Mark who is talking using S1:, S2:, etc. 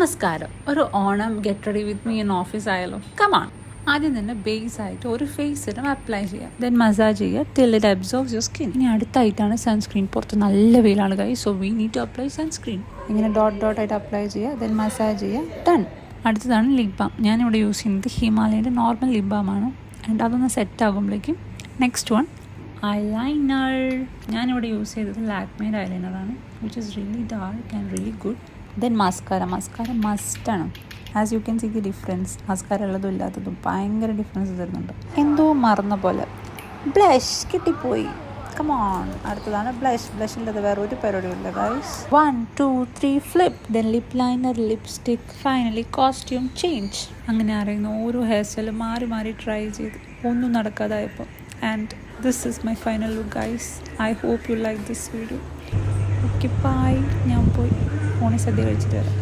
S1: നമസ്കാരം. ഒരു Onam get ready with me in office ആയാലോ? കമാൺ. ആദ്യം തന്നെ ബേസ് ആയിട്ട് ഒരു ഫേസ് സിറം അപ്ലൈ ചെയ്യുക, ദെൻ മസാജ് ചെയ്യുക till it absorbs your skin. ഇനി അടുത്തായിട്ടാണ് സൺസ്ക്രീൻ. പുറത്ത് നല്ല വെയിലാണ് guys, so we need to apply sunscreen. ഇങ്ങനെ ഡോട്ട് ആയിട്ട് അപ്ലൈ ചെയ്യുക, ദെൻ മസാജ് ചെയ്യുക, ഡൺ. അടുത്തതാണ് ലിപ് ബാം. ഞാനിവിടെ യൂസ് ചെയ്യുന്നത് ഹിമാലയൻ്റെ നോർമൽ ലിപ് ബാമാണ്. ആൻഡ് അതൊന്ന് സെറ്റ് ആകുമ്പോഴേക്കും നെക്സ്റ്റ് വൺ ഐലൈനർ. ഞാനിവിടെ യൂസ് ചെയ്തത് ലാക്മേയുടെ ഐലൈനറാണ്, which is really dark and really good. Then mascara മസ്റ്റാണ്. As you can see the difference. Mascara ഉള്ളതും ഇല്ലാത്തതും ഭയങ്കര ഡിഫറൻസ് തരുന്നുണ്ട്. എന്തോ മറന്ന പോലെ. ബ്ലഷ് കിട്ടിപ്പോയി, കമോൺ. അടുത്തതാണ് ബ്ലഷ് ഇല്ലാതെ വേറെ ഒരു പരിപാടിയില്ല guys. 1 2 3 flip. Then lip liner, lipstick, finally costume change. അങ്ങനെ അറിയുന്ന ഓരോ ഹെയർ സ്റ്റൈലും മാറി ട്രൈ ചെയ്ത് ഒന്നും നടക്കാതായപ്പോൾ. And this is my final look guys. I hope you like this video. Okay bye. ഞാൻ പോയി ഓണസദ്യ കഴിച്ചിട്ട് വരാം.